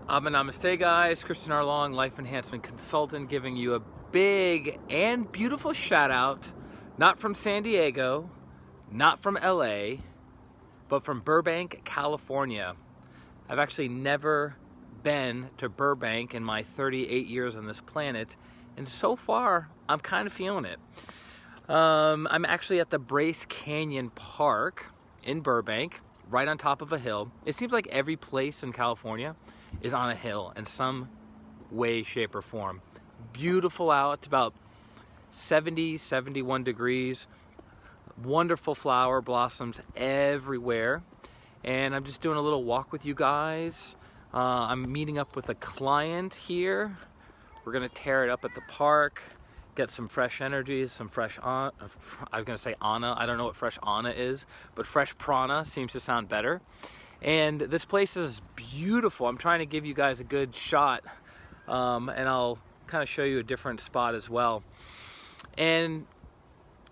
Namaste guys, ChristianRLong, Life Enhancement Consultant, giving you a big and beautiful shout out, not from San Diego, not from LA, but from Burbank, California. I've actually never been to Burbank in my 38 years on this planet, and so far, I'm kind of feeling it. I'm actually at the Bryce Canyon Park in Burbank, right on top of a hill. It seems like every place in California is on a hill in some way, shape, or form. Beautiful out. It's about 70, 71 degrees. Wonderful flower blossoms everywhere. And I'm just doing a little walk with you guys. I'm meeting up with a client here. We're gonna tear it up at the park, get some fresh energy, some fresh, I was gonna say Anna. I don't know what fresh Anna is, but fresh prana seems to sound better. And this place is beautiful. I'm trying to give you guys a good shot, and I'll kind of show you a different spot as well. And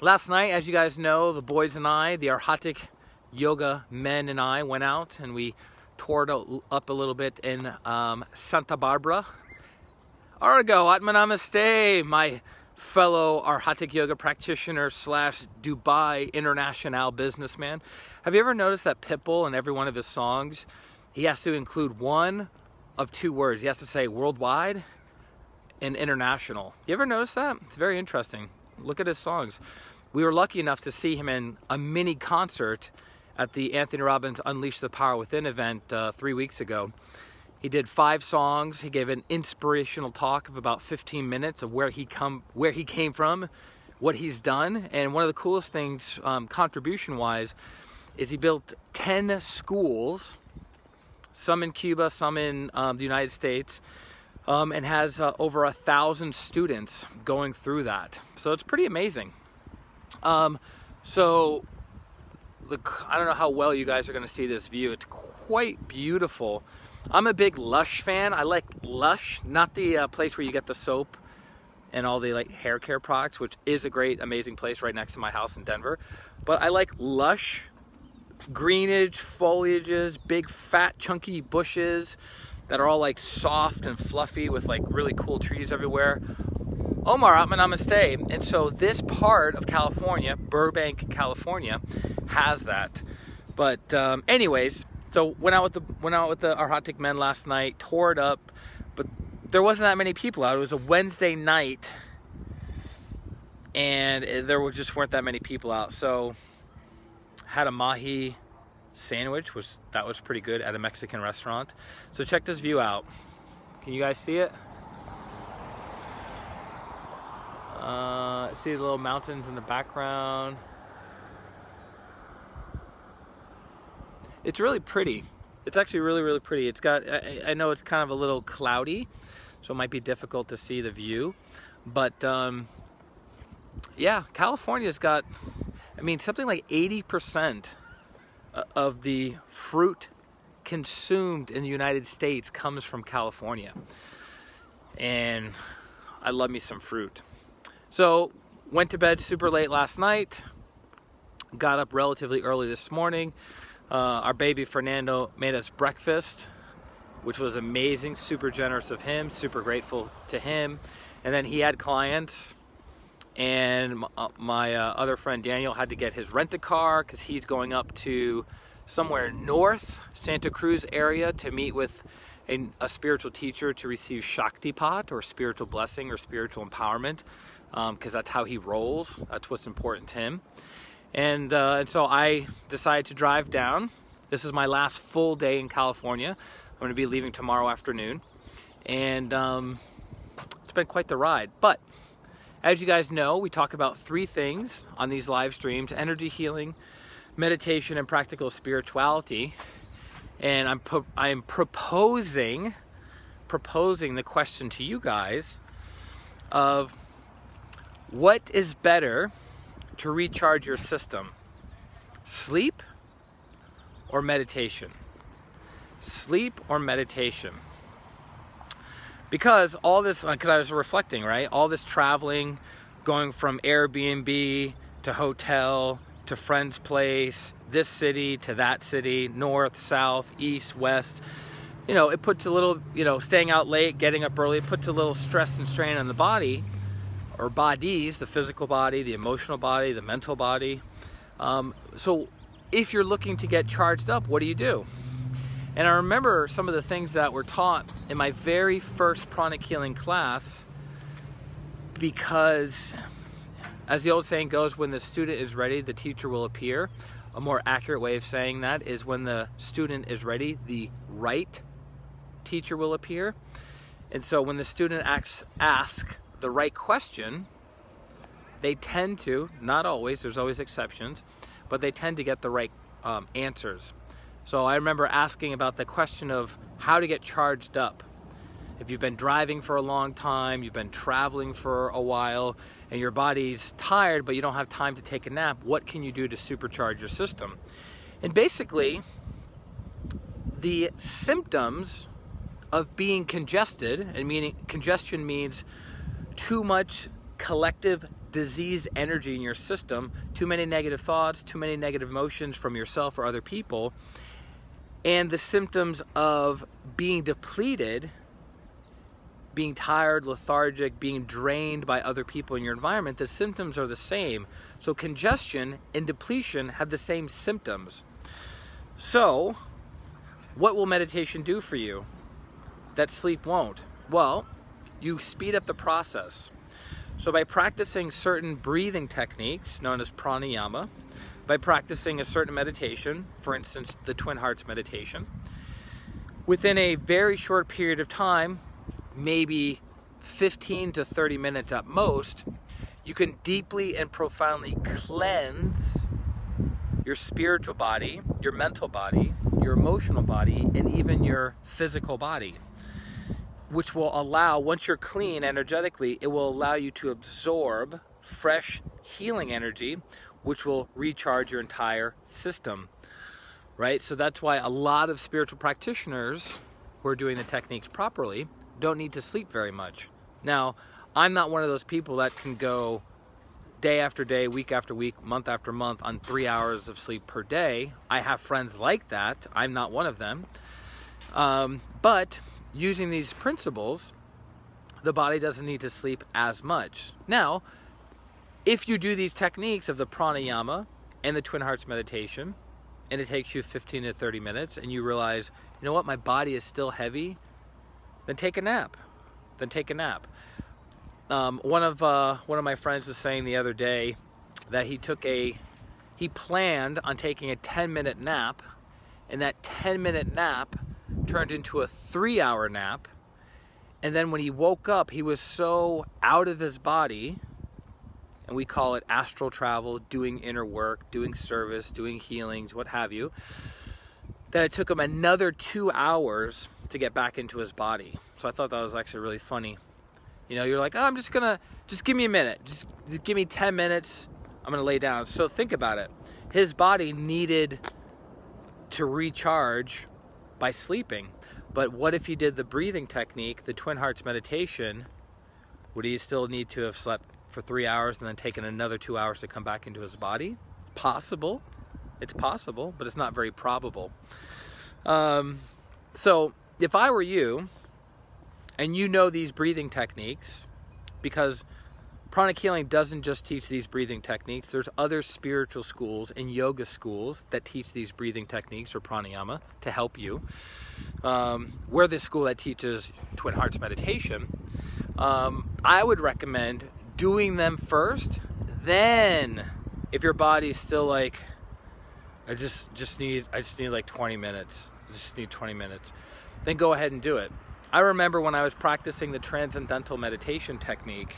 last night, as you guys know, the boys and I, the Arhatic yoga men and I, went out and we toured up a little bit in Santa Barbara. Argo, Atma Namaste, my fellow Arhatic yoga practitioner slash Dubai international businessman. Have you ever noticed that Pitbull in every one of his songs, he has to include one of two words. He has to say worldwide and international. You ever notice that? It's very interesting. Look at his songs. We were lucky enough to see him in a mini concert at the Anthony Robbins Unleash the Power Within event 3 weeks ago. He did 5 songs. He gave an inspirational talk of about 15 minutes of where he came from, what he's done. And one of the coolest things, contribution-wise, is he built 10 schools, some in Cuba, some in the United States, and has over 1,000 students going through that. So it's pretty amazing. I don't know how well you guys are going to see this view. It's quite beautiful. I'm a big Lush fan. I like Lush, not the place where you get the soap and all the like hair care products, which is a great, amazing place right next to my house in Denver. But I like lush, greenage, foliages, big, fat, chunky bushes that are all like soft and fluffy with like really cool trees everywhere. Omar, Atma Namaste. And so this part of California, Burbank, California, has that. But anyways, so went out with the Arhatic men last night, tore it up, but there wasn't that many people out. It was a Wednesday night, and there just weren't that many people out. So had a mahi sandwich, that was pretty good at a Mexican restaurant. So check this view out. Can you guys see it? See the little mountains in the background. It's really pretty. It's actually really, really pretty. It's got, I know it's kind of a little cloudy, so it might be difficult to see the view. But yeah, California's got, I mean, something like 80% of the fruit consumed in the United States comes from California. And I love me some fruit. So, went to bed super late last night, got up relatively early this morning. Our baby Fernando made us breakfast, which was amazing, super generous of him, super grateful to him. And then he had clients, and my other friend Daniel had to get his rent-a-car because he's going up to somewhere north, Santa Cruz area, to meet with a spiritual teacher to receive Shaktipat, or spiritual blessing, or spiritual empowerment, because that's how he rolls. That's what's important to him. And so I decided to drive down. This is my last full day in California. I'm going to be leaving tomorrow afternoon. And it's been quite the ride. But as you guys know, we talk about 3 things on these live streams: energy healing, meditation, and practical spirituality. And I am proposing the question to you guys of what is better to recharge your system, sleep or meditation? Sleep or meditation? Because all this, because I was reflecting, right? All this traveling, going from Airbnb to hotel to friend's place, this city to that city, north, south, east, west. it puts a little, staying out late, getting up early, it puts a little stress and strain on the body, or bodies, the physical body, the emotional body, the mental body. So if you're looking to get charged up, what do you do? And I remember some of the things that were taught in my very first pranic healing class, because as the old saying goes, when the student is ready, the teacher will appear. A more accurate way of saying that is when the student is ready, the right teacher will appear. And so when the student asks the right question, they tend to, not always, there's always exceptions, but they tend to get the right answers. So I remember asking about the question of how to get charged up. If you've been driving for a long time, you've been traveling for a while, and your body's tired, but you don't have time to take a nap, what can you do to supercharge your system? And basically, the symptoms of being congested, and meaning congestion means too much collective disease energy in your system, too many negative thoughts, too many negative emotions from yourself or other people, and the symptoms of being depleted, being tired, lethargic, being drained by other people in your environment, the symptoms are the same. So congestion and depletion have the same symptoms. So what will meditation do for you that sleep won't? Well, you speed up the process. So by practicing certain breathing techniques known as pranayama, by practicing a certain meditation, for instance, the Twin Hearts meditation, within a very short period of time, maybe 15 to 30 minutes at most, you can deeply and profoundly cleanse your spiritual body, your mental body, your emotional body, and even your physical body, which will allow, once you're clean energetically, it will allow you to absorb fresh healing energy, which will recharge your entire system, right? So that's why a lot of spiritual practitioners who are doing the techniques properly don't need to sleep very much. Now, I'm not one of those people that can go day after day, week after week, month after month on 3 hours of sleep per day. I have friends like that. I'm not one of them. But using these principles, the body doesn't need to sleep as much. Now, if you do these techniques of the pranayama and the Twin Hearts meditation, and it takes you 15 to 30 minutes, and you realize, you know what, my body is still heavy, then take a nap. One of my friends was saying the other day that he planned on taking a 10-minute nap, and that 10-minute nap turned into a 3-hour nap. And then when he woke up, he was so out of his body, and we call it astral travel, doing inner work, doing service, doing healings, what have you, that it took him another 2 hours to get back into his body. So I thought that was actually really funny. You're like, oh, just give me a minute. Just give me 10 minutes. I'm going to lay down. So think about it. His body needed to recharge by sleeping. But what if he did the breathing technique, the Twin Hearts meditation? Would he still need to have slept for 3 hours and then taken another 2 hours to come back into his body? Possible. It's possible, but it's not very probable. So if I were you, and you know these breathing techniques, because pranic healing doesn't just teach these breathing techniques. There's other spiritual schools and yoga schools that teach these breathing techniques or pranayama to help you. We're the school that teaches Twin Hearts meditation. I would recommend doing them first. Then, if your body's still like, I just need like 20 minutes. I just need 20 minutes. Then go ahead and do it. I remember when I was practicing the transcendental meditation technique,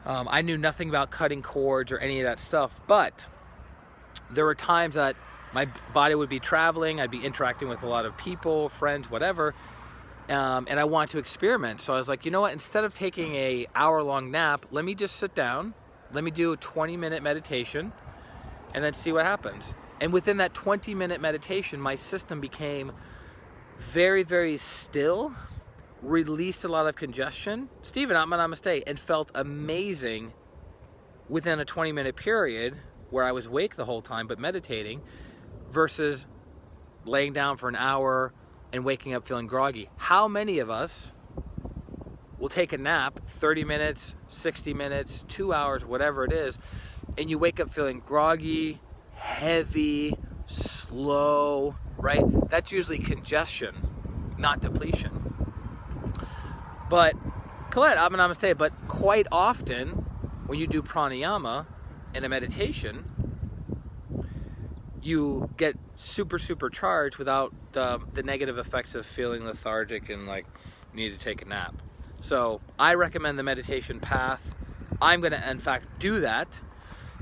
I knew nothing about cutting cords or any of that stuff, but there were times that my body would be traveling, I'd be interacting with a lot of people, friends, whatever, and I wanted to experiment. So I was like, you know what, instead of taking an hour-long nap, let me just sit down, let me do a 20-minute meditation, and then see what happens. And within that 20-minute meditation, my system became very, very still, released a lot of congestion, Stephen, namaste, and felt amazing within a 20-minute period where I was awake the whole time but meditating, versus laying down for an hour and waking up feeling groggy. How many of us will take a nap, 30 minutes, 60 minutes, 2 hours, whatever it is, and you wake up feeling groggy, heavy, slow, right? That's usually congestion, not depletion. But, Colette, namaste, but quite often, when you do pranayama in a meditation, you get super charged without the negative effects of feeling lethargic and like you need to take a nap. So I recommend the meditation path. I'm going to, in fact, do that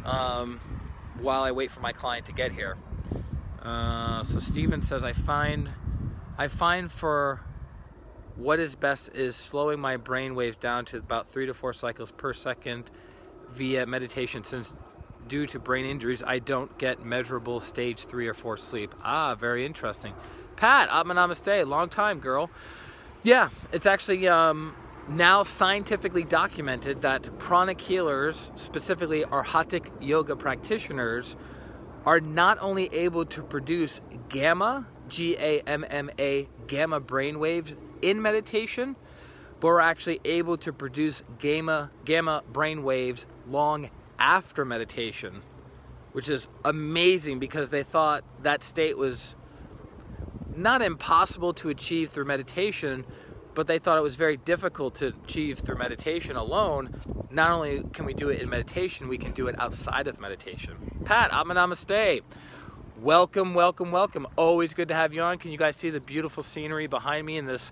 while I wait for my client to get here. So Stephen says, I find for what is best is slowing my brain waves down to about 3 to 4 cycles per second via meditation, since due to brain injuries, I don't get measurable stage 3 or 4 sleep. Ah, very interesting. Pat, namaste, long time, girl. Yeah, it's actually now scientifically documented that pranic healers, specifically Arhatic yoga practitioners, are not only able to produce gamma, G-A-M-M-A, gamma brainwaves in meditation, but are actually able to produce gamma brainwaves long after meditation, which is amazing because they thought that state was not impossible to achieve through meditation, but they thought it was very difficult to achieve through meditation alone. Not only can we do it in meditation, we can do it outside of meditation. Pat, namaste. Welcome, welcome, welcome. Always good to have you on. Can you guys see the beautiful scenery behind me in this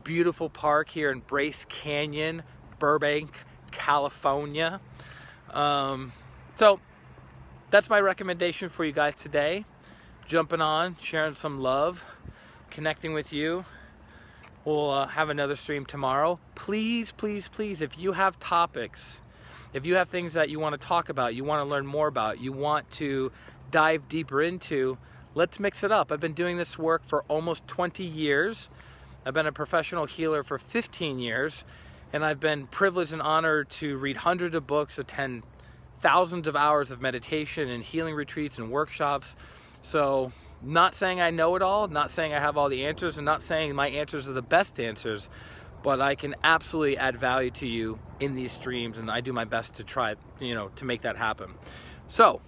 beautiful park here in Bryce Canyon, Burbank, California? So that's my recommendation for you guys today. Jumping on, sharing some love, connecting with you. We'll have another stream tomorrow. Please, please, please, if you have topics, if you have things that you want to talk about, you want to learn more about, you want to dive deeper into, let's mix it up. I've been doing this work for almost 20 years. I've been a professional healer for 15 years, and I've been privileged and honored to read hundreds of books, attend thousands of hours of meditation and healing retreats and workshops. So, not saying I know it all, not saying I have all the answers, and not saying my answers are the best answers, but I can absolutely add value to you in these streams, and I do my best to try, to make that happen. So,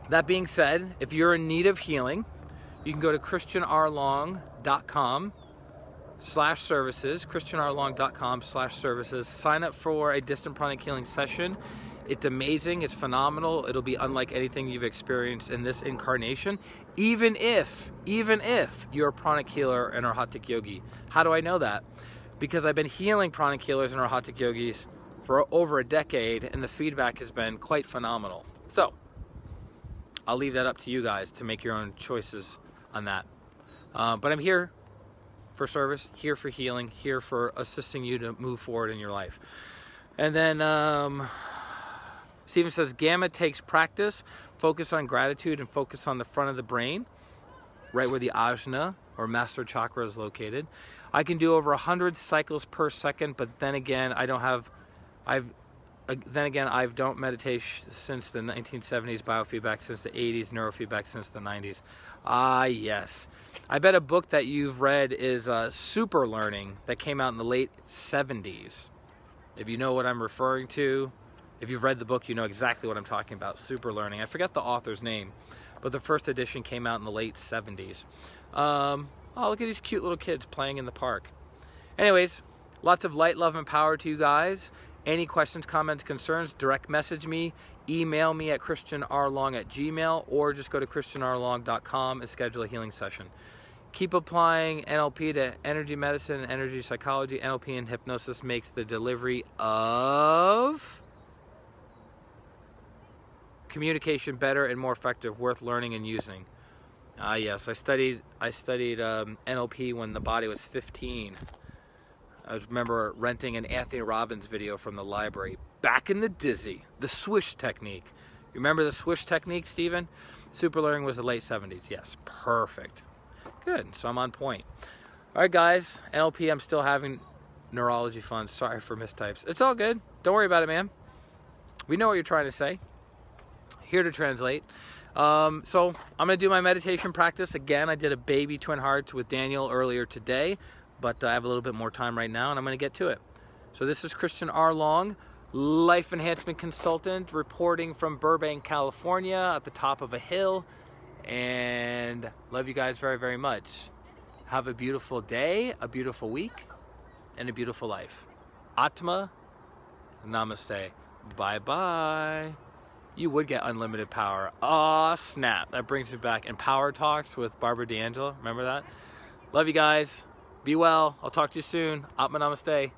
that being said, if you're in need of healing, you can go to ChristianRLong.com/services, ChristianRLong.com/services. Sign up for a distant pranic healing session. It's amazing, it's phenomenal. It'll be unlike anything you've experienced in this incarnation, even if you're a pranic healer and Arhatic yogi. How do I know that? Because I've been healing pranic healers and Arhatic yogis for over a decade, and the feedback has been quite phenomenal. So, I'll leave that up to you guys to make your own choices on that. But I'm here for service, here for healing, here for assisting you to move forward in your life. And then, Stephen says, gamma takes practice, focus on gratitude, and focus on the front of the brain, right where the ajna, or master chakra, is located. I can do over 100 cycles per second, but then again, I don't meditate since the 1970s, biofeedback since the 80s, neurofeedback since the 90s. Ah, yes. I bet a book that you've read is Super Learning, that came out in the late 70s. If you know what I'm referring to, if you've read the book, you know exactly what I'm talking about, Super Learning. I forget the author's name, but the first edition came out in the late 70s. Oh, look at these cute little kids playing in the park. Anyways, lots of light, love, and power to you guys. Any questions, comments, concerns, direct message me, email me at ChristianRLong@gmail, or just go to ChristianRLong.com and schedule a healing session. Keep applying NLP to energy medicine and energy psychology. NLP and hypnosis makes the delivery of communication better and more effective, worth learning and using. Yes, I studied NLP when the body was 15. I remember renting an Anthony Robbins video from the library back in the dizzy, the swish technique. You remember the swish technique, Stephen? Super Learning was the late 70s. Yes, perfect. Good, so I'm on point. All right, guys, NLP, I'm still having neurology fun. Sorry for mistypes. It's all good. Don't worry about it, man. We know what you're trying to say. Here to translate. So I'm going to do my meditation practice again. I did a baby twin hearts with Daniel earlier today, but I have a little bit more time right now, and I'm going to get to it. So this is Christian R. Long, life enhancement consultant, reporting from Burbank, California, at the top of a hill, and love you guys very, very much. Have a beautiful day, a beautiful week, and a beautiful life. Atma, namaste. Bye-bye. You would get unlimited power. Aw, snap. That brings me back. And Power Talks with Barbara D'Angelo. Remember that? Love you guys. Be well. I'll talk to you soon. Atma, namaste.